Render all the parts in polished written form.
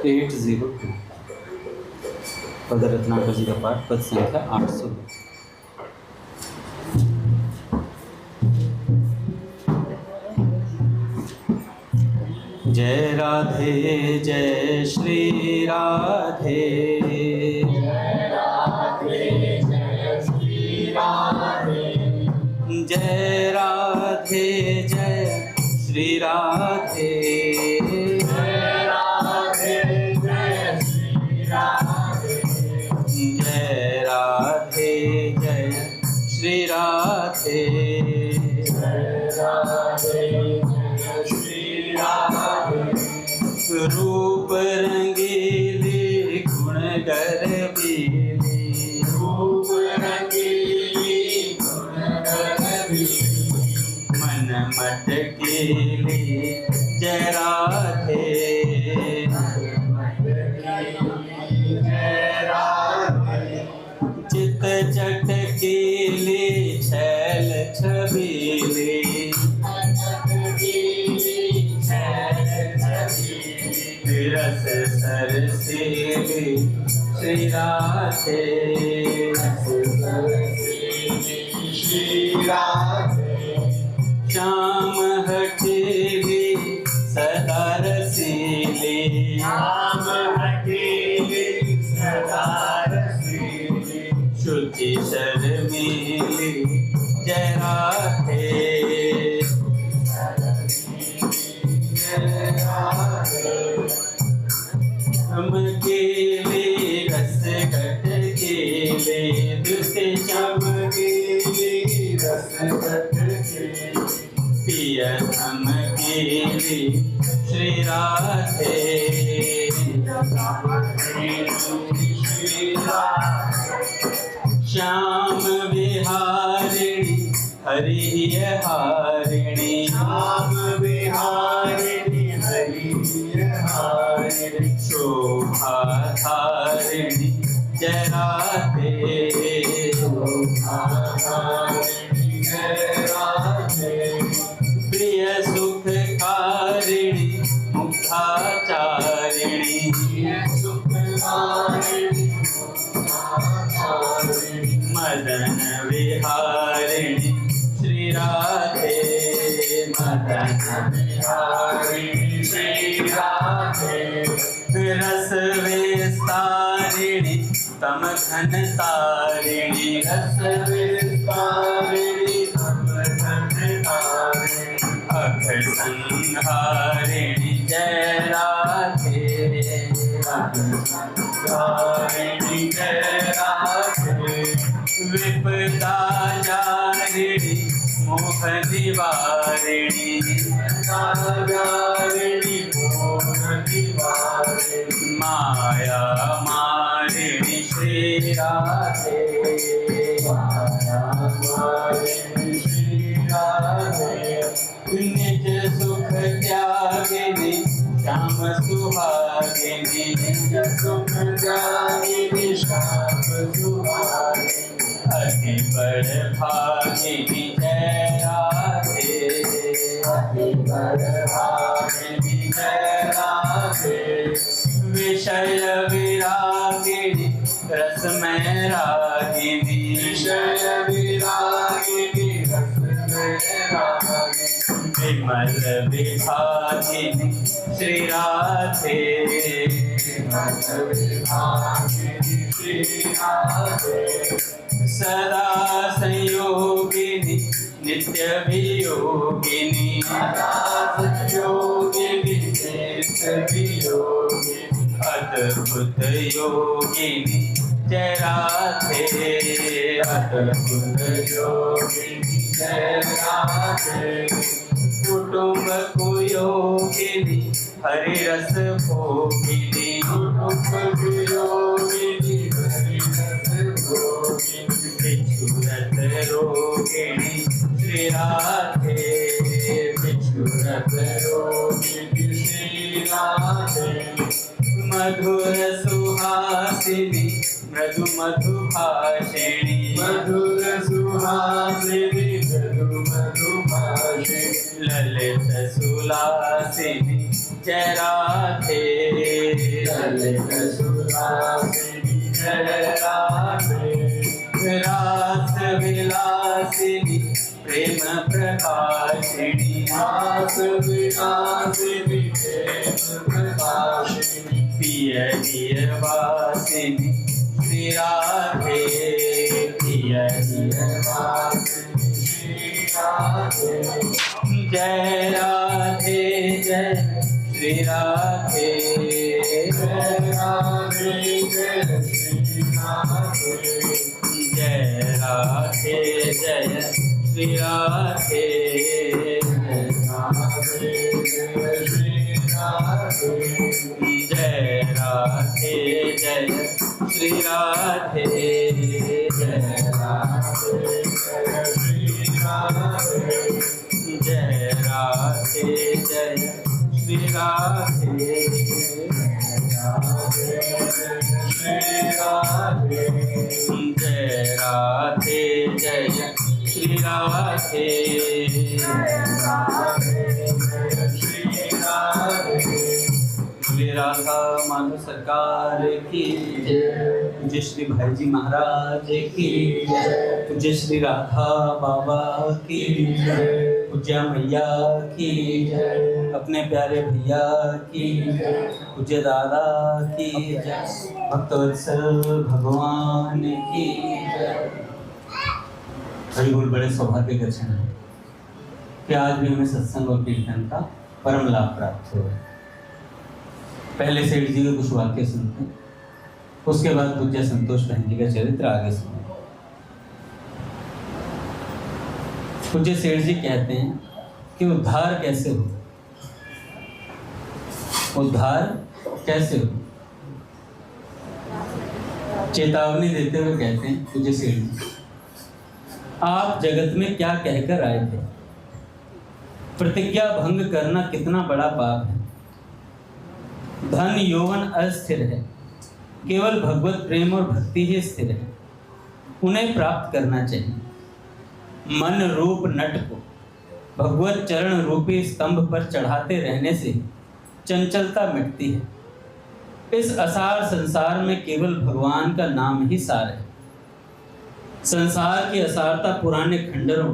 802 पद रत्नाकर जी का पाठ, पद संख्या 800। जय राधे जय श्री राधे, जय राधे जय श्री राधे, जय राधे जय श्री राधे, जय राधे जय श्री राधे, जय राधे जय श्री राधे, जय राधे जय श्री राधे। रूप रंगीली गुण गर्वीली, रूप रंगीली गुण गर्वीली, मन मटकीली जय राधे, जय राधे। चित चटकीली छैल छबीली, रस सरसीली श्री राधे, श्री राधे। श्याम हठीली सदा रसीली, श्याम हठीली सदा रसीली, शुचि शर्मीली जय राधे, जय राधे। चमकीली रस कटकीली, दुष्ट चमकीली रस कटकीली, पिय धमकीली श्री राधे, श्री राधे। श्याम विहारिणी हरि हारिणी, श्याम विहारिणी हरि हारिणी, शोभा धारिणी जय राधे, हारिणी जय राधे। प्रिय सुखकारिणी मुखाचारिणी, सुखकारिणी हारिणी, मदन विहारिणी श्री राधे, मदन विहारिणी श्री राधे। रस विस्तारिणी तम घन तारिणी, रस विस्तारिणी तम घन तारिणी, अख संहारिणी जय राधे, हारिणी जय राधे। विपदा जारिणी मोह निवारिणी, नारायणी मोह निवारिणी, माया मारिणी श्री राधे, माया मारिणी श्री राधे। निज सुख त्यागिनी श्याम सुहागिनी, सुख जागिनी श्याम सुहागिनी, अति बड़ भागिनी जय राधे, अति बड़ भागिनी जय राधे। विषय विरागिनी रसमय रागिनी, विषय विरागिनी रसमय रागिनी, विमल विभागिनी श्री राधे, विमल विभागिनी श्री राधे। सदा संयोगिनी नित्य वियोगिनी, सदा संयोगिनी नित्य वियोगिनी, अद्भुत योगिनी जय राधे, अद्भुत योगिनी जय राधे। कुटुंब कुयोगिनी हरि रस भोगिनी, कुटुंब योगिनी हरि रस भोगिनी, बिछुरत रोगिणी श्री राधे, बिछुरत रोगिनी श्री राधे। मधुर सुहासिनी मृदु मधुभाषिणी, मधुर सुहासिनी मृदु मधुभाषिणी, ललित सुलासिनी जय राधे, ललित सुहासिनी जय राधे। रास विलासिनी प्रेम प्रकाशिनी रास विलासिनी प्रेम प्रकाशिनी पिय दिय वासिनी श्री राधे पिय दिय वासिनी श्री राधे। जय राधे जय श्री राधे जय राधे जय श्री राधे। जय राधे जय श्री राधे जय राधे जय श्री राधे। जय राधे जय श्री राधे जय राधे जय श्री राधे। जय राधे जय श्री राधे राधे जय श्री राधे। जय राधे जय श्री राधे राधे जय श्री राधे। बोले राधा माधव सरकार की जय। पूज्य श्री भाई जी महाराज की जय। पूज्य श्री राधा बाबा की जय। पूज्य मैया की जय। अपने प्यारे भैया की जय। पूज्य दादा की जय। भक्तवत्सल भगवान की जय। हरि बोल। बड़े सौभाग्य का क्षण है कि आज भी हमें सत्संग और कीर्तन का परम लाभ प्राप्त हो। पहले सेठ जी के कुछ वाक्य सुनते हैं, उसके बाद पूज्य संतोष बहन जी का चरित्र आगे सुनते हैं। पूज्य सेठ जी कहते हैं कि उद्धार कैसे हो, उद्धार कैसे हो। चेतावनी देते हुए कहते हैं पूज्य सेठ जी, आप जगत में क्या कहकर आए थे। प्रतिज्ञा भंग करना कितना बड़ा पाप है। धन यौवन अस्थिर है, केवल भगवत प्रेम और भक्ति ही स्थिर है। उन्हें प्राप्त करना चाहिए। मन रूप नट को भगवत चरण रूपी स्तंभ पर चढ़ाते रहने से चंचलता मिटती है। इस असार संसार में केवल भगवान का नाम ही सार है। संसार की असारता पुराने खंडरों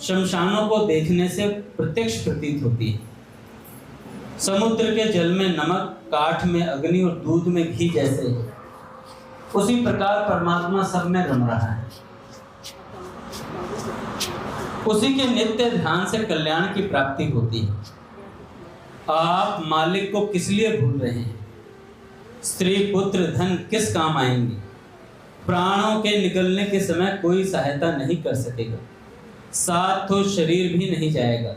शमशानों को देखने से प्रत्यक्ष प्रतीत होती है। समुद्र के जल में नमक, काठ में अग्नि और दूध में घी जैसे उसी प्रकार परमात्मा सब में रम रहा है। उसी के नित्य ध्यान से कल्याण की प्राप्ति होती है। आप मालिक को किस लिए भूल रहे हैं। स्त्री पुत्र धन किस काम आएंगे। प्राणों के निकलने के समय कोई सहायता नहीं कर सकेगा। साथ तो शरीर भी नहीं जाएगा।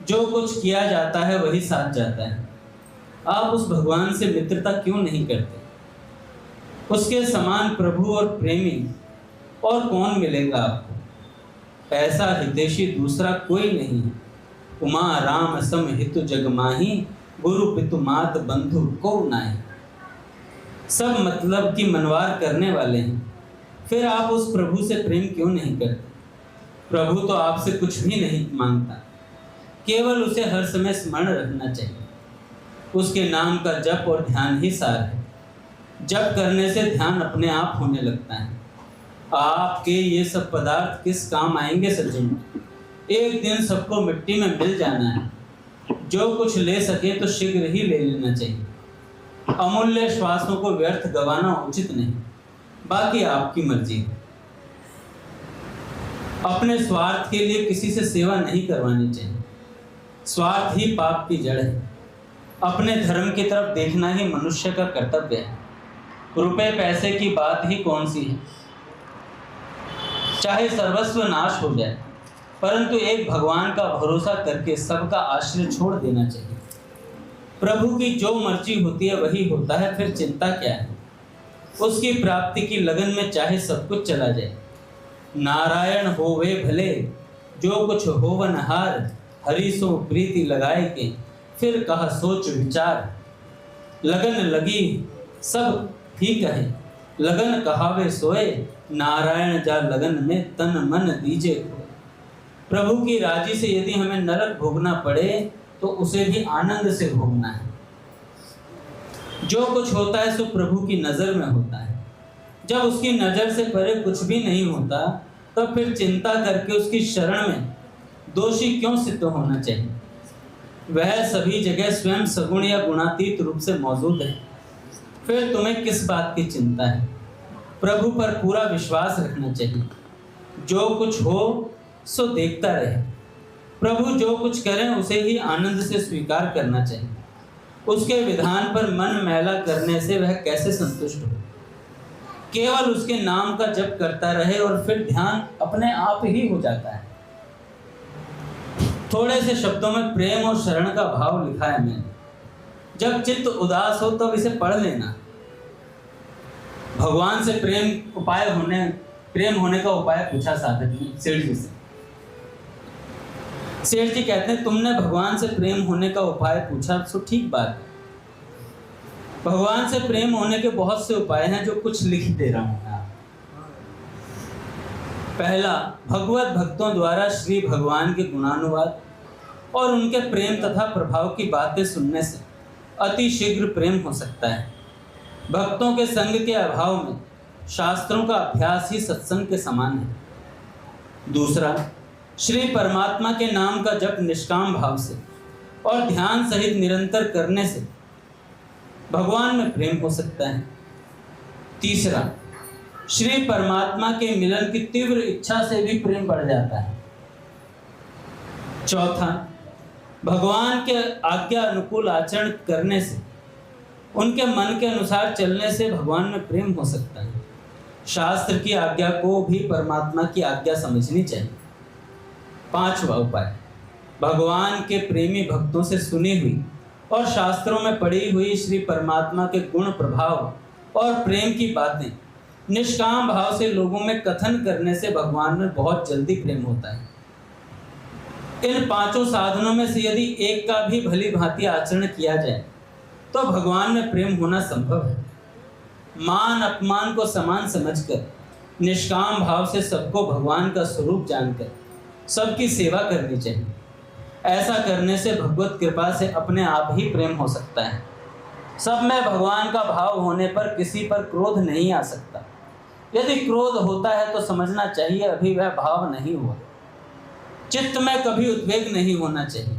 जो कुछ किया जाता है वही साथ जाता है। आप उस भगवान से मित्रता क्यों नहीं करते। उसके समान प्रभु और प्रेमी और कौन मिलेगा आपको। ऐसा हितैषी दूसरा कोई नहीं है। उमा राम सम हितु जग माही, गुरु पितु मात बंधु को नाहि। सब मतलब की मनवार करने वाले हैं, फिर आप उस प्रभु से प्रेम क्यों नहीं करते। प्रभु तो आपसे कुछ भी नहीं मांगता, केवल उसे हर समय स्मरण रखना चाहिए। उसके नाम का जप और ध्यान ही सार है। जप करने से ध्यान अपने आप होने लगता है। आपके ये सब पदार्थ किस काम आएंगे सज्जन। एक दिन सबको मिट्टी में मिल जाना है। जो कुछ ले सके तो शीघ्र ही ले लेना चाहिए। अमूल्य श्वासों को व्यर्थ गंवाना उचित नहीं। बाकी आपकी मर्जी है। अपने स्वार्थ के लिए किसी से सेवा नहीं करवानी चाहिए। स्वार्थ ही पाप की जड़ है। अपने धर्म की तरफ देखना ही मनुष्य का कर्तव्य है। रुपए पैसे की बात ही कौन सी है। चाहे सर्वस्व नाश हो जाए, परंतु एक भगवान का भरोसा करके सबका आश्रय छोड़ देना चाहिए। प्रभु की जो मर्जी होती है वही होता है, फिर चिंता क्या है। उसकी प्राप्ति की लगन में चाहे सब कुछ चला जाए। नारायण होवे भले जो कुछ होवन हार, हरि सो प्रीति लगाए के फिर कहा सोच विचार। लगन लगी सब ठीक है, लगन कहावे सोए, नारायण जा लगन में तन मन दीजे खोए। प्रभु की राजी से यदि हमें नरक भोगना पड़े तो उसे भी आनंद से भोगना है। जो कुछ होता है सो प्रभु की नज़र में होता है। जब उसकी नज़र से परे कुछ भी नहीं होता तो फिर चिंता करके उसकी शरण में दोषी क्यों सिद्ध होना चाहिए? वह सभी जगह स्वयं सगुण या गुणातीत रूप से मौजूद है। फिर तुम्हें किस बात की चिंता है? प्रभु पर पूरा विश्वास रखना चाहिए। जो कुछ हो सो देखता रहे। प्रभु जो कुछ करें उसे ही आनंद से स्वीकार करना चाहिए। उसके विधान पर मन मैला करने से वह कैसे संतुष्ट हो? केवल उसके नाम का जप करता रहे और फिर ध्यान अपने आप ही हो जाता है। थोड़े से शब्दों में प्रेम और शरण का भाव लिखा है मैंने। जब चित्त उदास हो तब इसे पढ़ लेना। भगवान से प्रेम होने का उपाय पूछा साधक ने सेठ जी से। सेठ जी कहते हैं तुमने भगवान से प्रेम होने का उपाय पूछा सो ठीक बात है। भगवान से प्रेम होने के बहुत से उपाय हैं जो कुछ लिख दे रहा हूं। पहला, भगवत भक्तों द्वारा श्री भगवान के गुणानुवाद और उनके प्रेम तथा प्रभाव की बातें सुनने से अति शीघ्र प्रेम हो सकता है। भक्तों के संग के अभाव में शास्त्रों का अभ्यास ही सत्संग के समान है। दूसरा, श्री परमात्मा के नाम का जप निष्काम भाव से और ध्यान सहित निरंतर करने से भगवान में प्रेम हो सकता है। तीसरा, श्री परमात्मा के मिलन की तीव्र इच्छा से भी प्रेम बढ़ जाता है। चौथा, भगवान के आज्ञा अनुकूल आचरण करने से, उनके मन के अनुसार चलने से भगवान में प्रेम हो सकता है। शास्त्र की आज्ञा को भी परमात्मा की आज्ञा समझनी चाहिए। पांचवा उपाय, भगवान के प्रेमी भक्तों से सुनी हुई और शास्त्रों में पढ़ी हुई श्री परमात्मा के गुण प्रभाव और प्रेम की बातें निष्काम भाव से लोगों में कथन करने से भगवान में बहुत जल्दी प्रेम होता है। इन पांचों साधनों में से यदि एक का भी भली भांति आचरण किया जाए तो भगवान में प्रेम होना संभव है। मान अपमान को समान समझकर निष्काम भाव से सबको भगवान का स्वरूप जानकर सबकी सेवा करनी चाहिए। ऐसा करने से भगवत कृपा से अपने आप ही प्रेम हो सकता है। सब में भगवान का भाव होने पर किसी पर क्रोध नहीं आ सकता। यदि क्रोध होता है तो समझना चाहिए अभी वह भाव नहीं हुआ। चित्त में कभी उद्वेग नहीं होना चाहिए।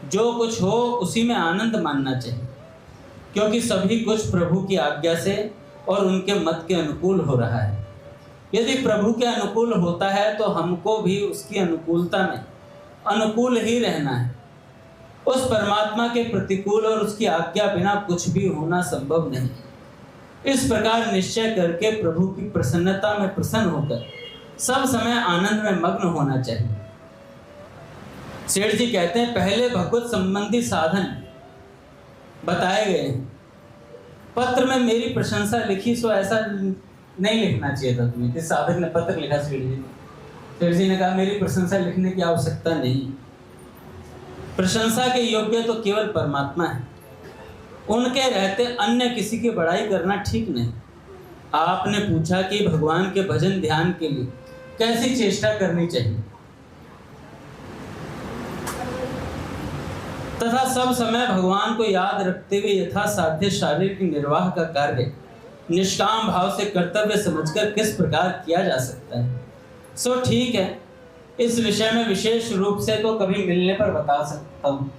जो कुछ हो उसी में आनंद मानना चाहिए, क्योंकि सभी कुछ प्रभु की आज्ञा से और उनके मत के अनुकूल हो रहा है। यदि प्रभु के अनुकूल होता है तो हमको भी उसकी अनुकूलता में अनुकूल ही रहना है। उस परमात्मा के प्रतिकूल और उसकी आज्ञा बिना कुछ भी होना संभव नहीं। इस प्रकार निश्चय करके प्रभु की प्रसन्नता में प्रसन्न होकर सब समय आनंद में मग्न होना चाहिए। सेठ जी कहते हैं पहले भगवत संबंधी साधन बताए गए हैं। पत्र में मेरी प्रशंसा लिखी सो ऐसा नहीं लिखना चाहिए था तुम्हें। किस साधक ने पत्र लिखा सेठ जी ने? सेठ जी ने कहा मेरी प्रशंसा लिखने की आवश्यकता नहीं। प्रशंसा के योग्य तो केवल परमात्मा है। उनके रहते अन्य किसी की बड़ाई करना ठीक नहीं। आपने पूछा कि भगवान के भजन ध्यान के लिए कैसी चेष्टा करनी चाहिए तथा सब समय भगवान को याद रखते हुए यथासाध्य शारीरिक निर्वाह का कार्य निष्काम भाव से कर्तव्य समझकर किस प्रकार किया जा सकता है, सो ठीक है। इस विषय में विशेष रूप से तो कभी मिलने पर बता सकता हूँ।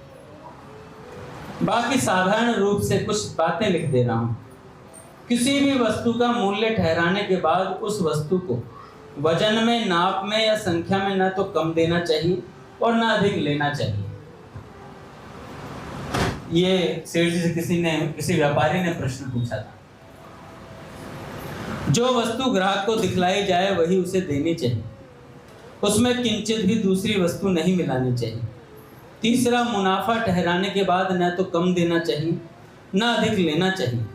बाकी साधारण रूप से कुछ बातें लिख दे रहा हूँ। किसी भी वस्तु का मूल्य ठहराने के बाद उस वस्तु को वजन में, नाप में या संख्या में न तो कम देना चाहिए और न अधिक लेना चाहिए। ये सेठ जी से किसी व्यापारी ने प्रश्न पूछा था। जो वस्तु ग्राहक को दिखलाई जाए वही उसे देनी चाहिए। उसमें किंचित भी दूसरी वस्तु नहीं मिलानी चाहिए। तीसरा, मुनाफा ठहराने के बाद न तो कम देना चाहिए न अधिक लेना चाहिए।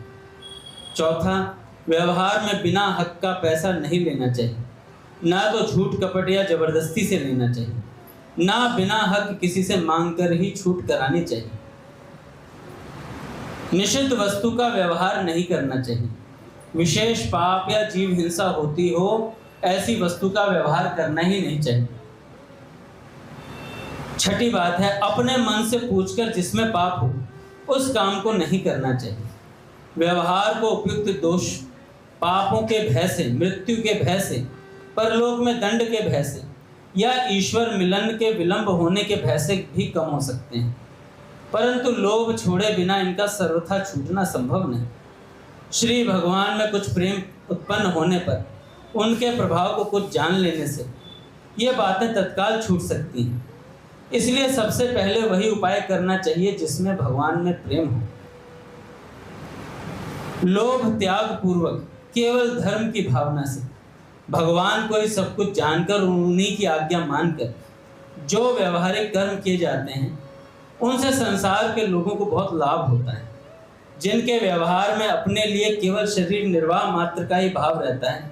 चौथा, व्यवहार में बिना हक का पैसा नहीं लेना चाहिए। न तो झूठ कपट या जबरदस्ती से लेना चाहिए, न बिना हक किसी से मांग कर ही छूट करानी चाहिए। निषिद्ध वस्तु का व्यवहार नहीं करना चाहिए। विशेष पाप या जीव हिंसा होती हो ऐसी वस्तु का व्यवहार करना ही नहीं चाहिए। छठी बात है, अपने मन से पूछकर जिसमें पाप हो उस काम को नहीं करना चाहिए। व्यवहार को उपयुक्त दोष, पापों के भय से, मृत्यु के भय से, परलोक में दंड के भय से या ईश्वर मिलन के विलंब होने के भय से भी कम हो सकते हैं, परंतु लोभ छोड़े बिना इनका सर्वथा छूटना संभव नहीं। श्री भगवान में कुछ प्रेम उत्पन्न होने पर, उनके प्रभाव को कुछ जान लेने से ये बातें तत्काल छूट सकती हैं। इसलिए सबसे पहले वही उपाय करना चाहिए जिसमें भगवान में प्रेम हो। लोभ त्याग पूर्वक केवल धर्म की भावना से भगवान को ही सब कुछ जानकर, उन्हीं की आज्ञा मानकर जो व्यवहारिक कर्म किए जाते हैं उनसे संसार के लोगों को बहुत लाभ होता है। जिनके व्यवहार में अपने लिए केवल शरीर निर्वाह मात्र का ही भाव रहता है,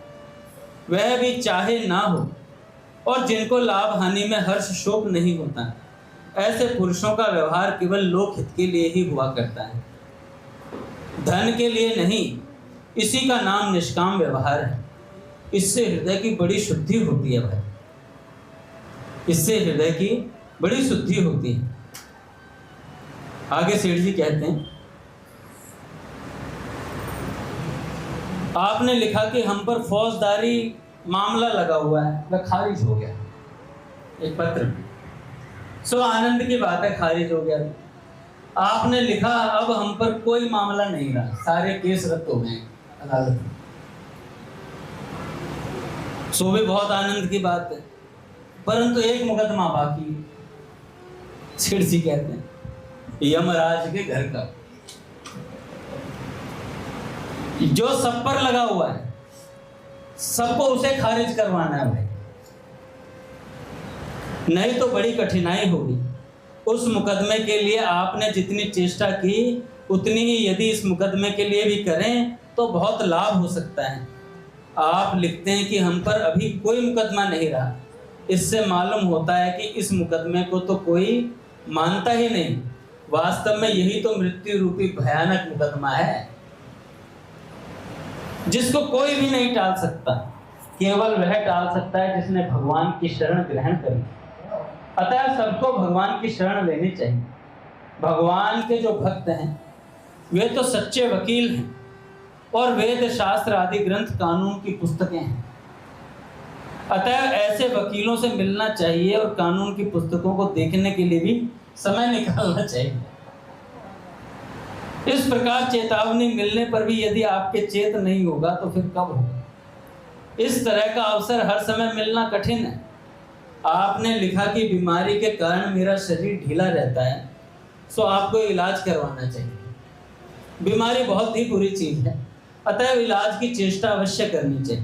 वह भी चाहे ना हो, और जिनको लाभ हानि में हर्ष शोक नहीं होता, ऐसे पुरुषों का व्यवहार केवल लोक हित के लिए ही हुआ करता है, धन के लिए नहीं। इसी का नाम निष्काम व्यवहार है। इससे हृदय की बड़ी शुद्धि होती है भाई, इससे हृदय की बड़ी शुद्धि होती है। आगे सेठ जी कहते हैं, आपने लिखा कि हम पर फौजदारी मामला लगा हुआ है, वह खारिज हो गया एक पत्र। सो आनंद की बात है, खारिज हो गया। आपने लिखा अब हम पर कोई मामला नहीं रहा, सारे केस रद्द हो गए अदालत में। सो भी बहुत आनंद की बात है, परंतु एक मुकदमा बाकी। सेठ जी कहते हैं यमराज के घर का, जो सब पर लगा हुआ है, सबको उसे खारिज करवाना है भाई, नहीं तो बड़ी कठिनाई होगी। उस मुकदमे के लिए आपने जितनी चेष्टा की उतनी ही यदि इस मुकदमे के लिए भी करें तो बहुत लाभ हो सकता है। आप लिखते हैं कि हम पर अभी कोई मुकदमा नहीं रहा, इससे मालूम होता है कि इस मुकदमे को तो कोई मानता ही नहीं। वास्तव में यही तो मृत्यु रूपी भयानक मुकदमा है, जिसको कोई भी नहीं टाल सकता, केवल वह टाल सकता है जिसने भगवान की शरण ग्रहण करी। अतः सबको भगवान की शरण लेनी चाहिए। भगवान के जो भक्त हैं वे तो सच्चे वकील हैं, और वेद शास्त्र आदि ग्रंथ कानून की पुस्तकें हैं। अतः ऐसे वकीलों से मिलना चाहिए और कानून की पुस्तकों को देखने के लिए भी समय निकालना चाहिए। इस प्रकार चेतावनी मिलने पर भी यदि आपके चेत नहीं होगा तो फिर कब होगा? इस तरह का अवसर हर समय मिलना कठिन है। आपने लिखा कि बीमारी के कारण मेरा शरीर ढीला रहता है, सो आपको इलाज करवाना चाहिए। बीमारी बहुत ही बुरी चीज है, अतः इलाज की चेष्टा अवश्य करनी चाहिए।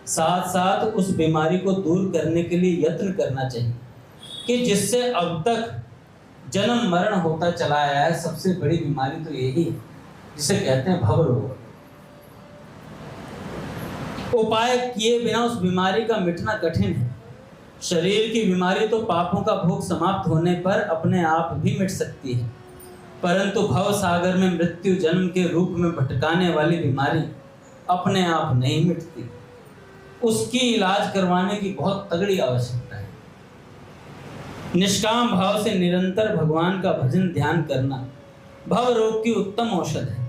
साथ साथ उस बीमारी को दूर करने के लिए यत्न करना चाहिए कि जिससे अब तक जन्म मरण होता चला आया है, सबसे बड़ी बीमारी तो यही है, जिसे कहते हैं भव रोग। उपाय किए बिना उस बीमारी का मिटना कठिन है। शरीर की बीमारी तो पापों का भोग समाप्त होने पर अपने आप भी मिट सकती है, परंतु भव सागर में मृत्यु जन्म के रूप में भटकाने वाली बीमारी अपने आप नहीं मिटती। उसकी इलाज करवाने की बहुत तगड़ी आवश्यकता है। निष्काम भाव से निरंतर भगवान का भजन ध्यान करना भव रोग की उत्तम औषध है।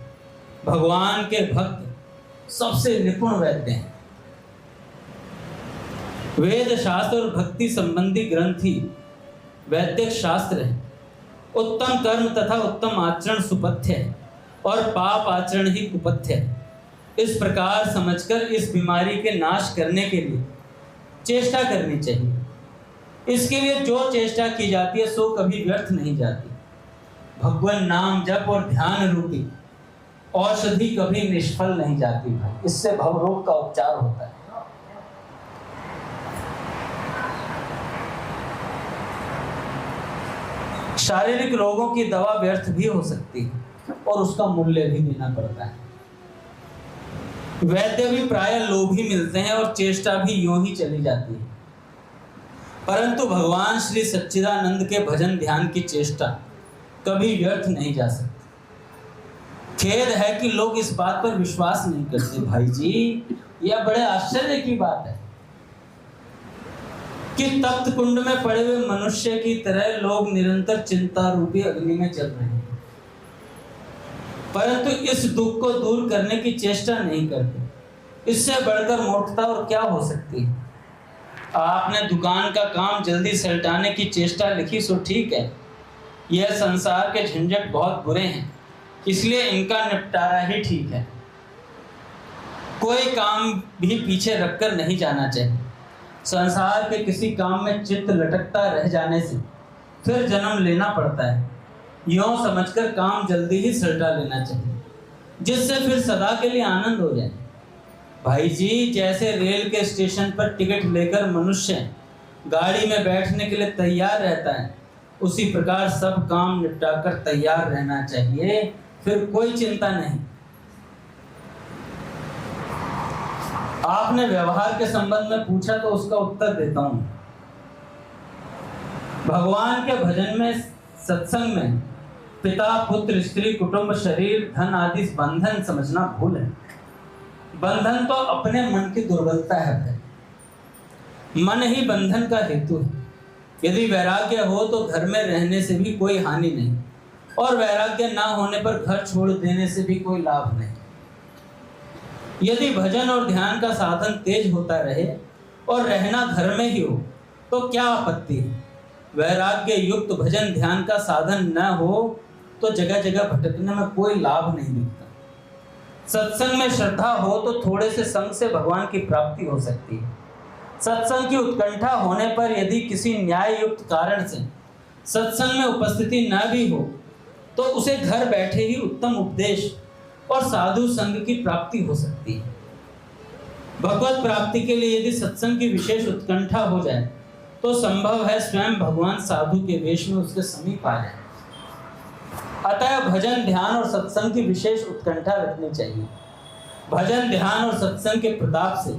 भगवान के भक्त सबसे निपुण वैद्य हैं। वेद शास्त्र और भक्ति संबंधी ग्रंथ ही वैदिक शास्त्र है। उत्तम कर्म तथा उत्तम आचरण सुपथ्य है और पाप आचरण ही कुपथ्य है। इस प्रकार समझकर इस बीमारी के नाश करने के लिए चेष्टा करनी चाहिए। इसके लिए जो चेष्टा की जाती है सो कभी व्यर्थ नहीं जाती। भगवान नाम जप और ध्यान रूपी औषधि कभी निष्फल नहीं जाती भाई। इससे भव रोग का उपचार होता है। शारीरिक रोगों की दवा व्यर्थ भी हो सकती है और उसका मूल्य भी देना पड़ता है। वैद्य भी प्राय लोभी मिलते हैं और चेष्टा भी यूं ही चली जाती है, परंतु भगवान श्री सच्चिदानंद के भजन ध्यान की चेष्टा कभी व्यर्थ नहीं जा सकती। खेद है कि लोग इस बात पर विश्वास नहीं करते भाई जी। यह बड़े आश्चर्य की बात है कि तप्त कुंड में पड़े हुए मनुष्य की तरह लोग निरंतर चिंता रूपी अग्नि में चल रहे हैं, परंतु इस दुख को दूर करने की चेष्टा नहीं करते। इससे बढ़कर मूर्खता और क्या हो सकती है। आपने दुकान का काम जल्दी सलटाने की चेष्टा लिखी सो ठीक है। यह संसार के झंझट बहुत बुरे हैं, इसलिए इनका निपटारा ही ठीक है। कोई काम भी पीछे रखकर नहीं जाना चाहिए। संसार के किसी काम में चित्त लटकता रह जाने से फिर जन्म लेना पड़ता है। यूं समझकर काम जल्दी ही सलटा लेना चाहिए, जिससे फिर सदा के लिए आनंद हो जाए। भाई जी, जैसे रेल के स्टेशन पर टिकट लेकर मनुष्य गाड़ी में बैठने के लिए तैयार रहता है, उसी प्रकार सब काम निपटाकर तैयार रहना चाहिए, फिर कोई चिंता नहीं। आपने व्यवहार के संबंध में पूछा तो उसका उत्तर देता हूं। भगवान के भजन में, सत्संग में पिता, पुत्र, स्त्री, कुटुंब, शरीर, धन आदि बंधन समझना भूल है। बंधन तो अपने मन की दुर्बलता है। मन ही बंधन का हेतु है। यदि वैराग्य हो तो घर में रहने से भी कोई हानि नहीं, और वैराग्य ना होने पर घर छोड़ देने से भी कोई लाभ नहीं। यदि भजन और ध्यान का साधन तेज होता रहे और रहना घर में ही हो तो क्या आपत्ति है। वैराग्य युक्त भजन ध्यान का साधन न हो तो जगह जगह भटकने में कोई लाभ नहीं दिखता। सत्संग में श्रद्धा हो तो थोड़े से संग से भगवान की प्राप्ति हो सकती है। सत्संग की उत्कंठा होने पर यदि किसी न्याय युक्त कारण से सत्संग में उपस्थिति न भी हो तो उसे घर बैठे ही उत्तम उपदेश और साधु संग की प्राप्ति हो सकती है। भगवत प्राप्ति के लिए यदि सत्संग की विशेष उत्कंठा हो जाए तो संभव है स्वयं भगवान साधु के वेश में उसके समीप आ जाए। अतः भजन, ध्यान और सत्संग की विशेष उत्कंठा रखनी चाहिए। भजन, ध्यान और सत्संग के प्रताप से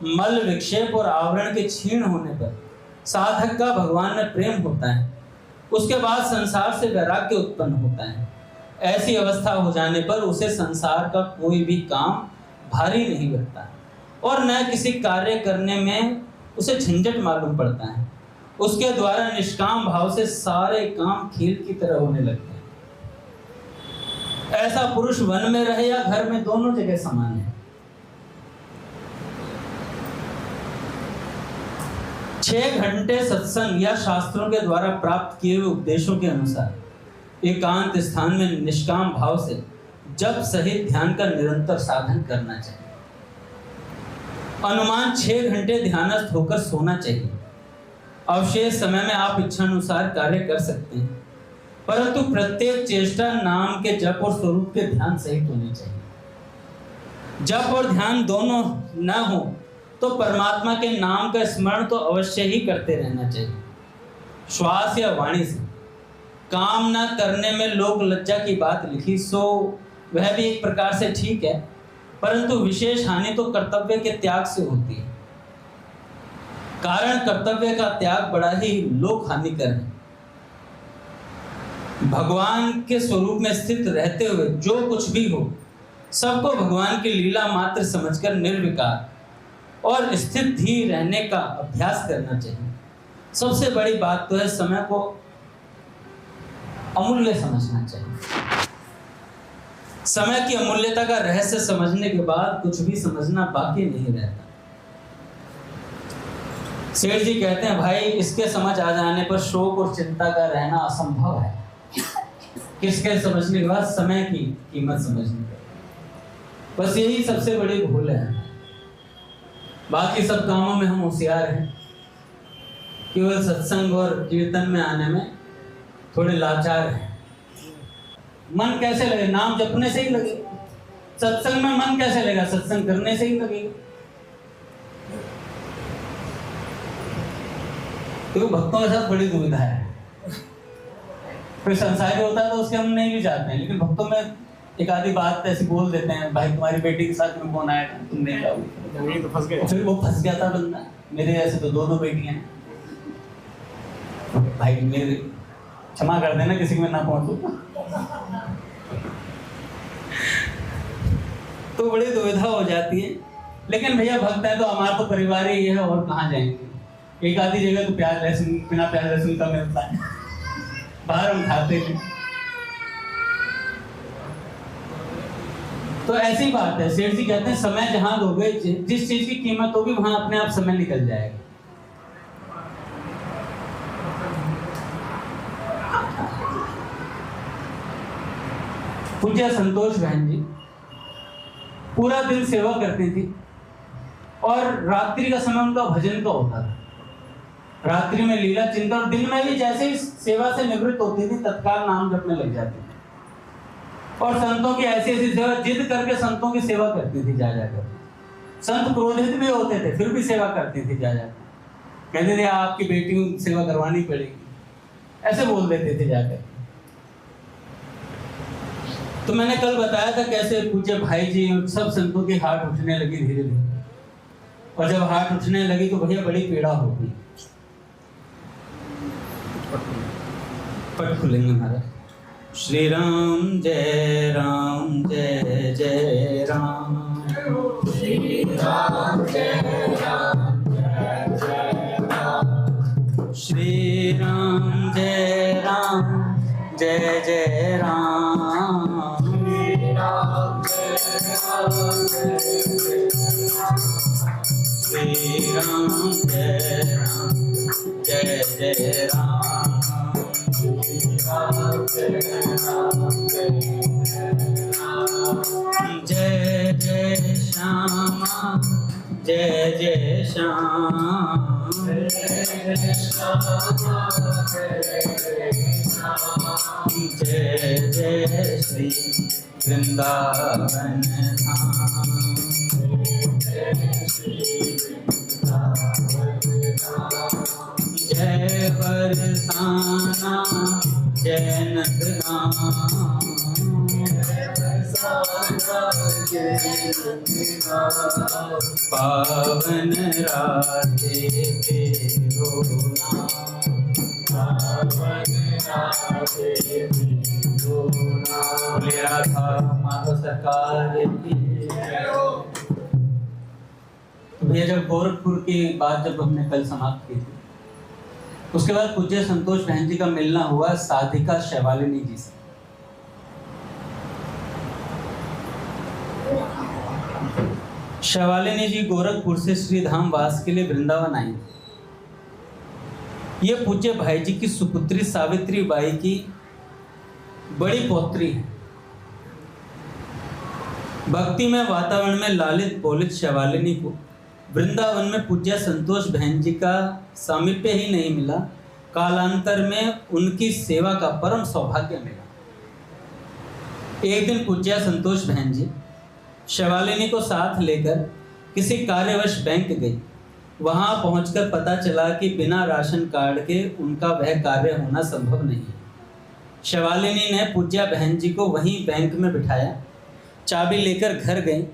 मल, विक्षेप और आवरण के क्षीण होने पर साधक का भगवान में प्रेम होता है। उसके बाद संसार से वैराग्य उत्पन्न होता है। ऐसी अवस्था हो जाने पर उसे संसार का कोई भी काम भारी नहीं लगता और न किसी कार्य करने में उसे झंझट मालूम पड़ता है। उसके द्वारा निष्काम भाव से सारे काम खेल की तरह होने लगते हैं। ऐसा पुरुष वन में रहे या घर में, दोनों जगह समान है। 6 घंटे सत्संग या शास्त्रों के द्वारा प्राप्त किए हुए उपदेशों के अनुसार एकांत स्थान में निष्काम भाव से जप सहित ध्यान का निरंतर साधन करना चाहिए। अनुमान 6 घंटे ध्यानस्थ होकर सोना चाहिए। अवशेष समय में आप इच्छानुसार कार्य कर सकते हैं, परंतु प्रत्येक चेष्टा नाम के जप और स्वरूप के ध्यान सहित होनी चाहिए। जप और ध्यान दोनों न हो तो परमात्मा के नाम का स्मरण तो अवश्य ही करते रहना चाहिए, श्वास या वाणी से। काम न करने में लोक लज्जा की बात लिखी सो वह भी एक प्रकार से ठीक है, परंतु विशेष हानि तो कर्तव्य के त्याग से होती है। कारण कर्तव्य का त्याग बड़ा ही लोक हानिकर है। भगवान के स्वरूप में स्थित रहते हुए जो कुछ भी हो सबको भगवान की लीला मात्र समझकर निर्विकार और स्थित ही रहने का अभ्यास करना चाहिए। सबसे बड़ी बात तो है समय को अमूल्य समझना चाहिए। समय की अमूल्यता का रहस्य समझने के बाद कुछ भी समझना बाकी नहीं रहता। सेठ जी कहते हैं, भाई इसके समझ आ जाने पर शोक और चिंता का रहना असंभव है। किसके समझने के बाद समय की कीमत समझने का, बस यही सबसे बड़ी भूल है। बाकी सब कामों में हम होशियार हैं, केवल सत्संग और कीर्तन में आने में थोड़े लाचार हैं। मन कैसे लगे? नाम जपने से ही लगे। सत्संग में मन कैसे लगेगा? सत्संग करने से ही लगेगा। तो भक्तों के साथ बड़ी दुविधा है। कोई संसारी होता है तो उसके हम नहीं भी जाते हैं, लेकिन भक्तों में एक आधी बात ऐसी बोल देते हैं, भाई तुम्हारी बेटी के साथ में कौन आया था, तुम नहीं जाओगे, तो फंस गए। फिर वो फंस गया था बंदा। मेरे ऐसे तो 2 बेटियां हैं, भाई मेरे क्षमा कर देना किसी में ना पहुंचू। तो बड़ी दुविधा हो जाती है। लेकिन भैया भक्त है तो हमारा तो परिवार ही है, और कहाँ जाएंगे। एक आधी जगह तो प्याज लहसुन, बिना प्याज लहसुन का मिलता है, बाहर हम खाते हैं। तो ऐसी बात है, सेठ जी कहते हैं समय जहां दोगे, जिस चीज की कीमत होगी वहां अपने आप समय निकल जाएगा। पूज्य संतोष बहन जी पूरा दिन सेवा करती थी और रात्रि का समय उनका भजन का होता था। रात्रि में लीला चिंतन और दिन में भी जैसे ही सेवा से निवृत्त होती थी तत्काल नाम जपने लग जाती थी। और संतों की ऐसी ऐसी सेवा, जिद करके संतों की सेवा करती थी जा जाकर। संत क्रोधित भी होते थे फिर भी सेवा करती थी जा जाकर। कहते थे आपकी बेटी की सेवा करवानी पड़ेगी, ऐसे बोल देते थे जाकर। तो मैंने कल बताया था कैसे पूज्य भाई जी सब संतों की हार्ट उठने लगी धीरे धीरे, और जब हार्ट उठने लगी तो भैया बड़ी पीड़ा होगी। पट खुलेंगे महाराज। श्री राम जय जय राम, श्री राम जय राम जय जय राम, श्री राम जय जय राम, श्री राम जय राम जय श्री राम जय जय राम, जय जय श्यामा जय जय श्याम, जय जय श्री वृंदावन धाम, जय बरसाना जय नंदगाम, पावन राधे तेरो नाम, बोले राधा माधव सरकार की। तो भैया जब गोरखपुर की बात जब हमने कल समाप्त की थी, उसके बाद पूज्य संतोष बहन जी का मिलना हुआ साधिका शैवालिनी जी से। शैवालिनी जी गोरखपुर से श्री धाम वास के लिए वृंदावन आई। ये पूज्य भाई जी की सुपुत्री सावित्री बाई की बड़ी पौत्री है। भक्ति में वातावरण में लालित बोलित शैवालिनी को वृंदावन में पूज्य संतोष बहन जी का सामीप्य ही नहीं मिला, कालांतर में उनकी सेवा का परम सौभाग्य मिला। एक दिन पूज्य संतोष बहन जी शैवालिनी को साथ लेकर किसी कार्यवश बैंक गई। वहां पहुंचकर पता चला कि बिना राशन कार्ड के उनका वह कार्य होना संभव नहीं है। शैवालिनी ने पूज्या बहन जी को वहीं बैंक में बिठाया, चाबी लेकर घर गई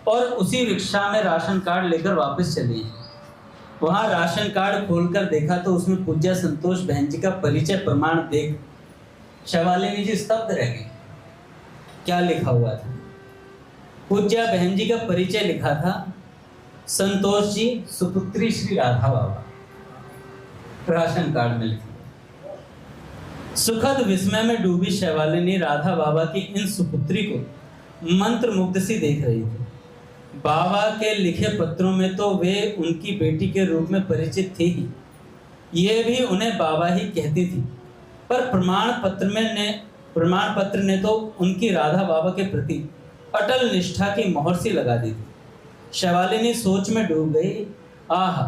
और उसी रिक्शा में राशन कार्ड लेकर वापस चली। वहां राशन कार्ड खोलकर देखा तो उसमें पूज्या संतोष बहन जी का परिचय प्रमाण देख शैवालिनी जी स्तब्ध रह गई। क्या लिखा हुआ था? पूज्या बहन जी का परिचय लिखा था, संतोष जी सुपुत्री श्री राधा बाबा, राशन कार्ड में लिखा। सुखद विस्मय में डूबी शैवालिनी राधा बाबा की इन सुपुत्री को मंत्र मुग्ध सी देख रही थी। बाबा के लिखे पत्रों में तो वे उनकी बेटी के रूप में परिचित थी ही, ये भी उन्हें बाबा ही कहती थी, पर प्रमाण पत्र ने तो उनकी राधा बाबा के प्रति अटल निष्ठा की मोहर सी लगा दी थी। शैवालिनी सोच में डूब गई। आहा,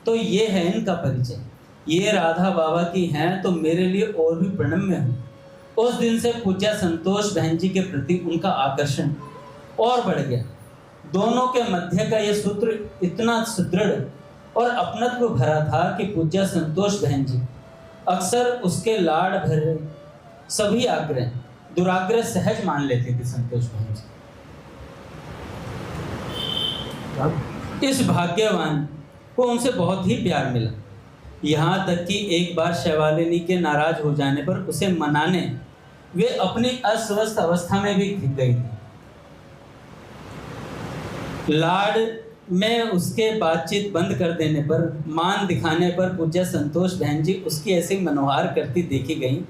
तो ये है इनका परिचय, ये राधा बाबा की हैं तो मेरे लिए और भी प्रणम्य हो। उस दिन से पूज्य संतोष बहन जी के प्रति उनका आकर्षण और बढ़ गया। दोनों के मध्य का यह सूत्र इतना सुदृढ़ और अपनत्व भरा था कि पूज्य संतोष बहन जी अक्सर उसके लाड़ भरे सभी आग्रह दुराग्रह सहज मान लेते थे। संतोष बहन जी इस भाग्यवान को उनसे बहुत ही प्यार मिला, यहाँ तक कि एक बार शैवालिनी के नाराज हो जाने पर उसे मनाने वे अपनी अस्वस्थ अवस्था में भी दिख गई थी। लाड़ में उसके बातचीत बंद कर देने पर, मान दिखाने पर पूज्य संतोष बहन जी उसकी ऐसी मनोहार करती देखी गई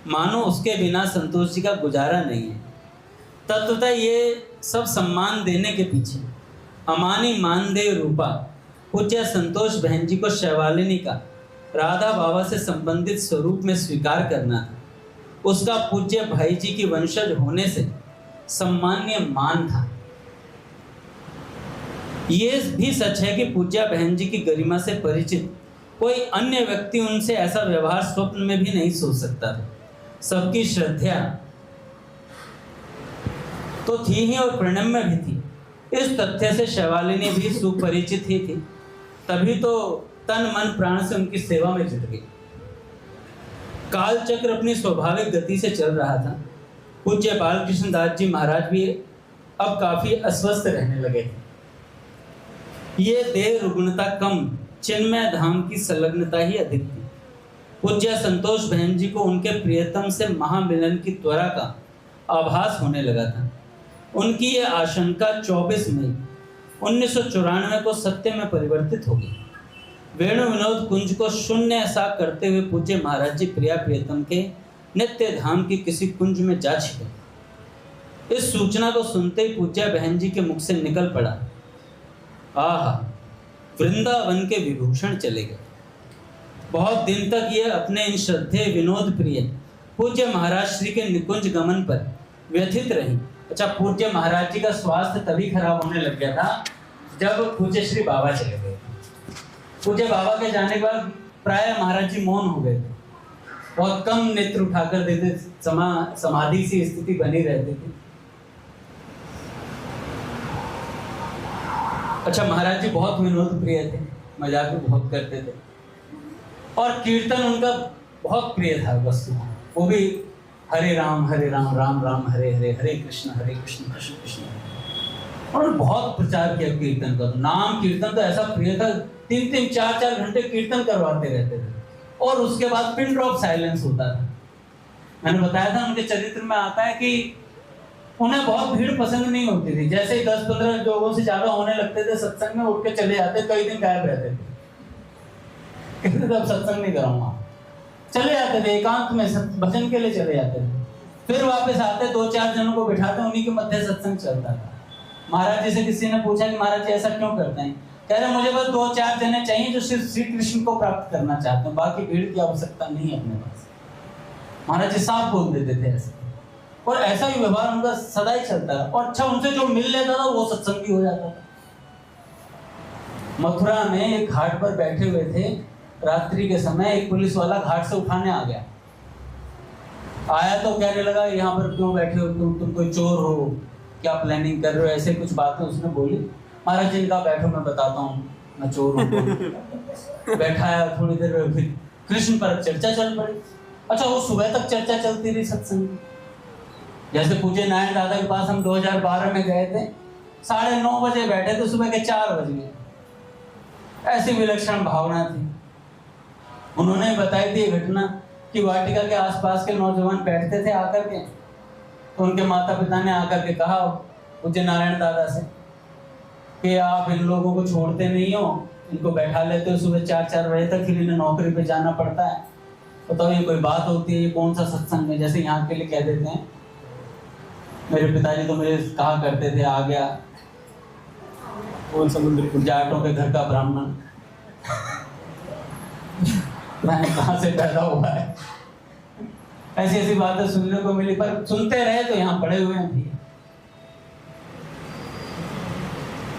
मानो उसके बिना संतोष जी का गुजारा नहीं है। तत्वतः ये सब सम्मान देने के पीछे अमानी मानदेव रूपा पूज्य संतोष बहन जी को शैवालिनी का राधा बाबा से संबंधित स्वरूप में स्वीकार करना था। उसका पूज्य भाई जी की वंशज होने से सम्मान्य मान था। ये भी सच है कि पूज्य बहन जी की गरिमा से परिचित कोई अन्य व्यक्ति उनसे ऐसा व्यवहार स्वप्न में भी नहीं सोच सकता था। सबकी श्रद्धा तो थी ही और प्रणम्य भी थी। इस तथ्य से शैवालिनी भी सुपरिचित ही थी, तभी तो तन मन प्राण से उनकी सेवा में जुट गई। काल चक्र अपनी स्वाभाविक गति से चल रहा था। पूज्य बालकृष्ण दास जी महाराज भी अब काफी अस्वस्थ रहने लगे थे। ये देह रुग्णता कम, चिन्मय धाम की संलग्नता ही अधिक थी। पूज्य संतोष बहन जी को उनके प्रियतम से महामिलन की त्वरा का आभास होने लगा था। उनकी यह आशंका 24 मई 1994 को सत्य में परिवर्तित हो गई। वेणु विनोद कुंज को शून्य सा करते हुए पूज्य महाराज जी प्रिया प्रियतम के नित्य धाम की किसी कुंज में जा छिपे। इस सूचना को सुनते ही पूज्य बहन जी के मुख से निकल पड़ा, आहा, वृंदावन के विभूषण चले गए। बहुत दिन तक ये अपने इन श्रद्धेय विनोद प्रिय पूज्य महाराज श्री के निकुंज गमन पर व्यथित रही। अच्छा, पूज्य महाराज जी का स्वास्थ्य तभी खराब होने लग गया था जब पूज्य श्री बाबा चले गए। पूज्य बाबा के जाने के बाद प्राय महाराज जी मौन हो गए थे, बहुत कम नेत्र उठाकर देते, समाधि सी स्थिति बनी रहती थी। अच्छा, महाराज जी बहुत विनोद प्रिय थे, मजाक भी बहुत करते थे और कीर्तन उनका बहुत प्रिय था। वस्तु वो भी हरे राम राम राम हरे हरे, हरे कृष्ण कृष्ण कृष्ण। और बहुत प्रचार किया कीर्तन का। नाम कीर्तन तो ऐसा प्रिय था, 3-3 4-4 घंटे कीर्तन करवाते रहते थे और उसके बाद पिन ड्रॉप साइलेंस होता था। मैंने बताया था उनके चरित्र में आता है कि उन्हें बहुत भीड़ पसंद नहीं होती थी। जैसे ही 10-15 लोगों से ज्यादा होने लगते थे सत्संग में, उठ के चले जाते, कई दिन गायब रहते थे। कहते थे अब सत्संग नहीं करूंगा, चले जाते थे एकांत में, भजन के लिए चले जाते थे। फिर वापस आते, 2-4 जनों को बिठाते, उन्हीं के मध्य सत्संग चलता था। महाराज जी से किसी ने पूछा कि महाराज जी ऐसा क्यों करते हैं? कह रहे मुझे बस 2-4 जने चाहिए जो सिर्फ श्री कृष्ण को प्राप्त करना चाहते हैं, बाकी भीड़ की आवश्यकता नहीं है अपने पास। महाराज जी साफ बोल देते थे ऐसे, और ऐसा ही व्यवहार उनका सदा ही चलता है। और अच्छा, उनसे जो मिल लेता था वो सत्संगी हो जाता था। मथुरा में एक घाट पर बैठे हुए थे, रात्रि के समय एक पुलिस वाला घाट से उठाने आ गया। आया तो कहने लगा, यहाँ पर क्यों बैठे हो तुम कोई चोर हो, क्या प्लानिंग कर रहे हो, ऐसे कुछ बातें उसने बोली। महाराज जी ने कहा बैठो मैं बताता हूँ मैं चोर हूँ। बैठाया, थोड़ी देर में फिर कृष्ण पर चर्चा चल पड़ी। अच्छा, वो सुबह तक चर्चा चलती रही सत्संग। जैसे पूज्य नारायण दादा के पास हम 2012 में गए थे, 9:30 बजे बैठे थे, सुबह के 4 बज गए। ऐसी विलक्षण भावना थी। उन्होंने बताई थी घटना कि वाटिका के आसपास के नौजवान बैठते थे आकर के, तो उनके माता पिता ने आकर के कहा पूज्य नारायण दादा से कि आप इन लोगों को छोड़ते नहीं हो, इनको बैठा लेते हो सुबह 4-4 बजे तक, फिर इन्हें नौकरी पे जाना पड़ता है। तो ये कोई बात होती है? ये कौन सा सत्संग है? जैसे यहाँ के लिए कह देते हैं, मेरे पिताजी तो मुझे कहा करते थे, आ गया कौन समुद्र जाटों के घर का ब्राह्मण, कहाँ से पैदा हुआ है। ऐसी ऐसी बातें सुनने को मिली, पर सुनते रहे तो यहाँ पड़े हुए हैं।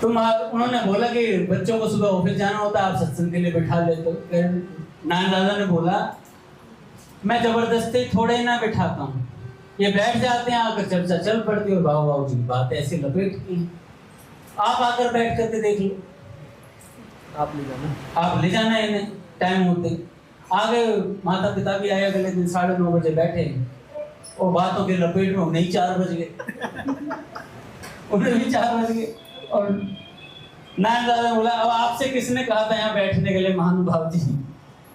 तो उन्होंने बोला कि बच्चों को सुबह ऑफिस जाना होता है, आप सत्संग के लिए बैठा लेते हो। नारायण दादा ने बोला मैं जबरदस्ती थोड़े ही ना बैठाता हूँ, ये बैठ जाते हैं, आकर चर्चा चल पड़ती है और बाबू जी बात ऐसी लपेट की। आप आकर बैठ करके देख लो, आप ले जाना इन्हें टाइम होते। आगे माता पिता भी आए, अगले दिन 9:30 बजे बैठे और बातों के लपेट में उन्हें ही 4 बज गए, उन्हें भी 4 बज गए। और नारायण दादा बोला अब आपसे किसने कहा था यहाँ बैठने के लिए महानुभाव जी,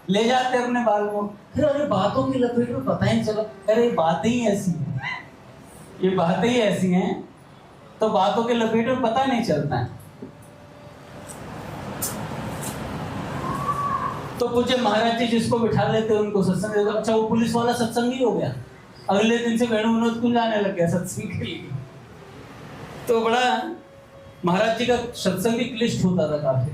ले जाते अपने बाल को। फिर अरे बातों की लपेट में पता ही चला, अरे बातें ही ऐसी हैं, ये बातें ही ऐसी हैं, तो बातों के लपेट में पता नहीं चलता है। तो पूज्य महाराज जी जिसको बिठा लेते उनको सत्संग देते। अच्छा, वो पुलिस वाला सत्संगी हो गया, अगले दिन से वेणु विनोद कुंज आने लग गया सत्संग के लिए। तो बड़ा महाराज जी का सत्संग भी क्लिष्ट होता था काफी,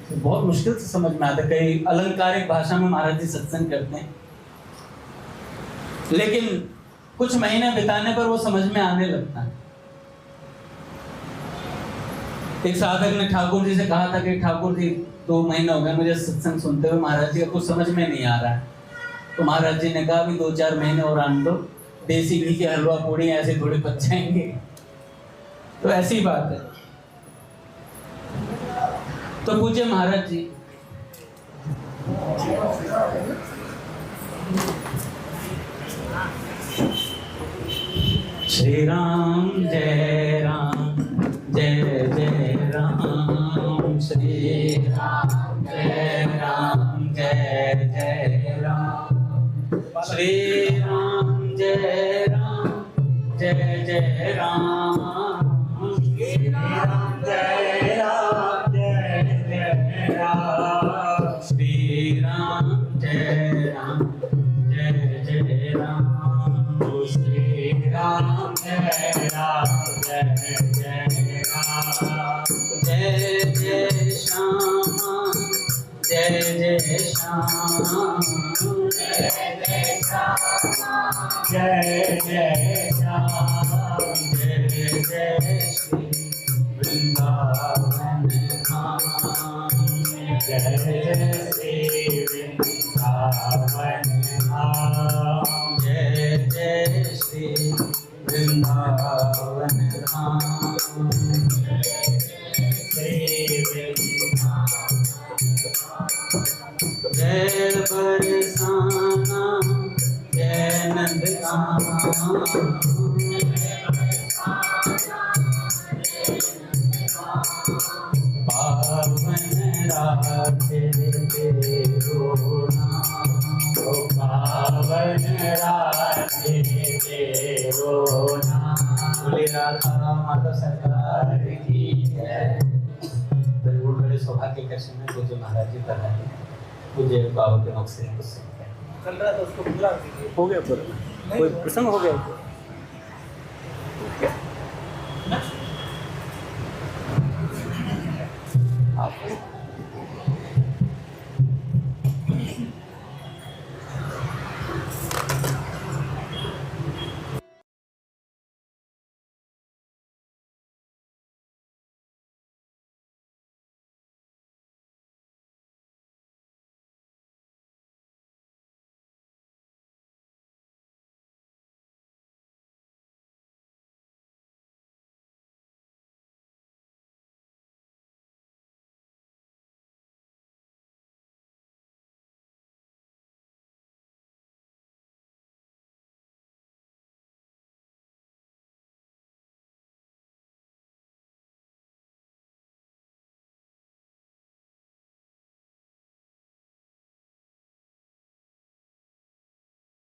तो बहुत मुश्किल से समझ में आता। कई अलंकारिक भाषा में महाराज जी सत्संग करते हैं, लेकिन कुछ महीने बिताने पर वो समझ में आने लगता है। एक साधक ने ठाकुर जी से कहा था कि ठाकुर जी 2 महीने हो गए मुझे सत्संग सुनते हुए, महाराज जी का कुछ समझ में नहीं आ रहा है। तो महाराज जी ने कहा भी 2-4 महीने और आने दो, देसी घी के हलवा पूड़ी ऐसे थोड़े पच जाएंगे। तो ऐसी बात है। तो पूज्य महाराज जी श्री राम जय राम जय जय राम, श्री राम जय राम जय जय राम, श्री राम जय राम जय जय राम, श्री राम जय राम जय जय राम, श्री राम जय राम जय जय राम, श्री राम जय राम जय जय राम, जय जय श्याम जय जय श्याम, जय जय श्याम जय जय श्याम, जय जय श्री वृंदावन धाम, जय जय श्री वृंदावन धाम, जय जय श्री वृंदावन धाम, श्री वृंदावन, जय बरसाना जय नंदगाना, पावन राधे तेरो नाम, पावन राधे तेरो नाम, बोले राधा माता सरकार की जय। बिल्कुल बड़े सौभाग्य के क्षण में पूज्य महाराज जी कर रहे हैं, पूज्य बाबा के मुख से चल रहा था उसको पूरा हो गया, पूरा कोई प्रसंग हो गया। आप